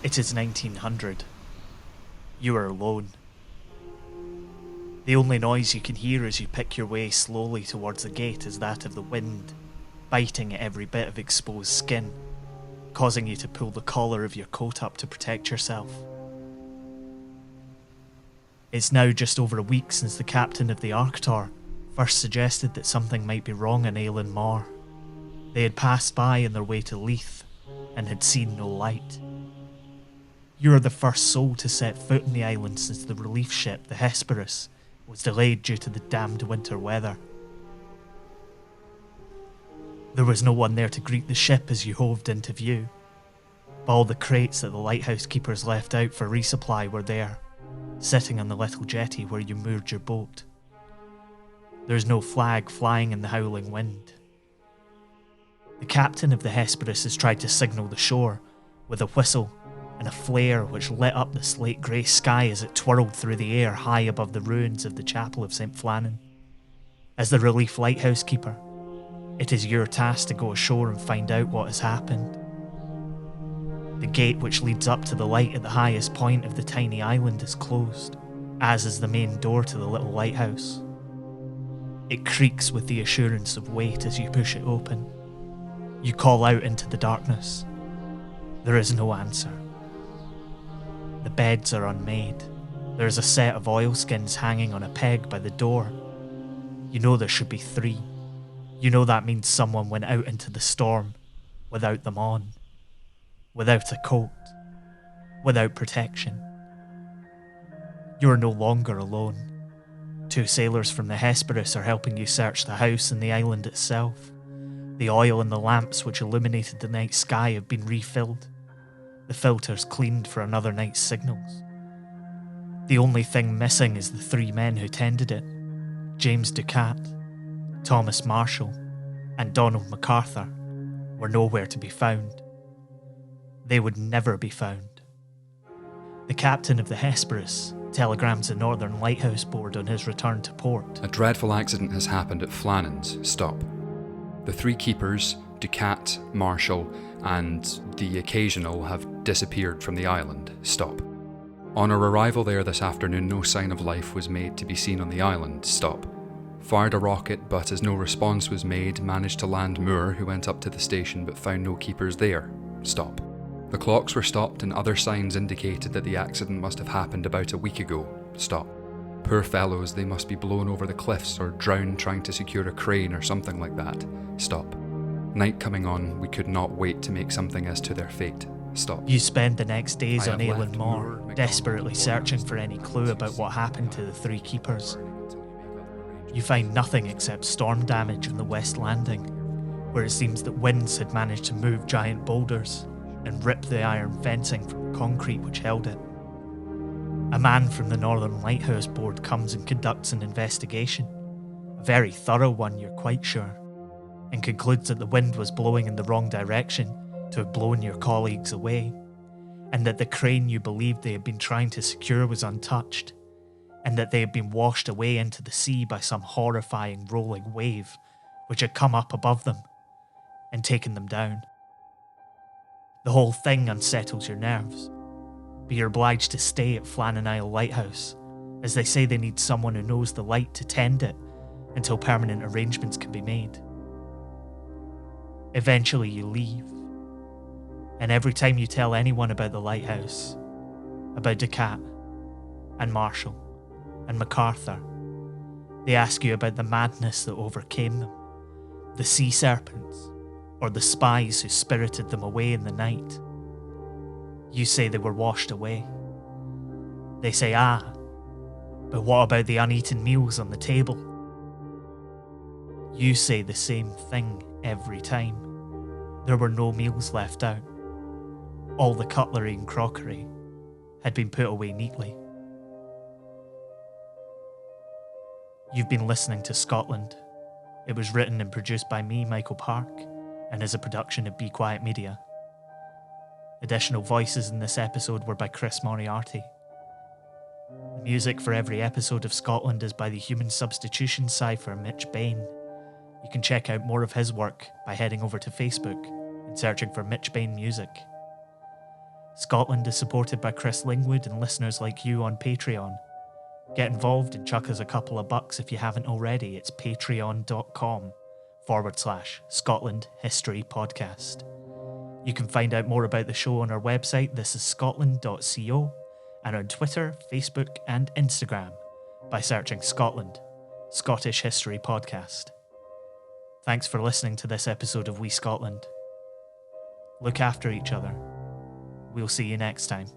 It is 1900. You are alone. The only noise you can hear as you pick your way slowly towards the gate is that of the wind, biting at every bit of exposed skin, causing you to pull the collar of your coat up to protect yourself. It's now just over a week since the captain of the Arctur first suggested that something might be wrong in Eilean Mòr. They had passed by on their way to Leith and had seen no light. You are the first soul to set foot in the island since the relief ship, the Hesperus, was delayed due to the damned winter weather. There was no one there to greet the ship as you hoved into view, but all the crates that the lighthouse keepers left out for resupply were there, sitting on the little jetty where you moored your boat. There's no flag flying in the howling wind. The captain of the Hesperus has tried to signal the shore with a whistle and a flare which lit up the slate-grey sky as it twirled through the air high above the ruins of the chapel of St. Flannan. As the relief lighthouse keeper, it is your task to go ashore and find out what has happened. The gate which leads up to the light at the highest point of the tiny island is closed, as is the main door to the little lighthouse. It creaks with the assurance of weight as you push it open. You call out into the darkness. There is no answer. The beds are unmade. There is a set of oilskins hanging on a peg by the door. You know there should be 3. You know that means someone went out into the storm without them on, without a coat, without protection. You are no longer alone. 2 sailors from the Hesperus are helping you search the house and the island itself. The oil in the lamps which illuminated the night sky have been refilled. The filters cleaned for another night's signals. The only thing missing is the 3 men who tended it. James Ducat, Thomas Marshall, and Donald MacArthur were nowhere to be found. They would never be found. The captain of the Hesperus telegrams the Northern Lighthouse Board on his return to port. A dreadful accident has happened at Flannan's. Stop. The 3 keepers, Ducat, Marshall, and the occasional have disappeared from the island. Stop. On our arrival there this afternoon, no sign of life was made to be seen on the island. Stop. Fired a rocket, but as no response was made, managed to land Moore, who went up to the station but found no keepers there. Stop. The clocks were stopped and other signs indicated that the accident must have happened about a week ago. Stop. Poor fellows, they must be blown over the cliffs or drowned trying to secure a crane or something like that. Stop. Night coming on, we could not wait to make something as to their fate. Stop. You spend the next days on Eilean Mòr, desperately searching for any clue about what happened to the 3 keepers. You find nothing except storm damage on the West Landing, where it seems that winds had managed to move giant boulders and rip the iron fencing from the concrete which held it. A man from the Northern Lighthouse Board comes and conducts an investigation, a very thorough one, you're quite sure, and concludes that the wind was blowing in the wrong direction to have blown your colleagues away, and that the crane you believed they had been trying to secure was untouched, and that they had been washed away into the sea by some horrifying rolling wave which had come up above them and taken them down. The whole thing unsettles your nerves, but you're obliged to stay at Flannan Isles Lighthouse, as they say they need someone who knows the light to tend it until permanent arrangements can be made. Eventually you leave, and every time you tell anyone about the lighthouse, about Ducat and Marshall and MacArthur, they ask you about the madness that overcame them, the sea serpents, or the spies who spirited them away in the night. You say they were washed away. They say, but what about the uneaten meals on the table? You say the same thing every time. There were no meals left out. All the cutlery and crockery had been put away neatly. You've been listening to Scotland. It was written and produced by me, Michael Park, and is a production of Be Quiet Media. Additional voices in this episode were by Chris Moriarty. The music for every episode of Scotland is by the human substitution cipher Mitch Bain. You can check out more of his work by heading over to Facebook and searching for Mitch Bain Music. Scotland is supported by Chris Lingwood and listeners like you on Patreon. Get involved and chuck us a couple of bucks if you haven't already. It's patreon.com/Scotland History Podcast. You can find out more about the show on our website, thisisscotland.co, and on Twitter, Facebook, and Instagram by searching Scotland, Scottish History Podcast. Thanks for listening to this episode of We Scotland. Look after each other. We'll see you next time.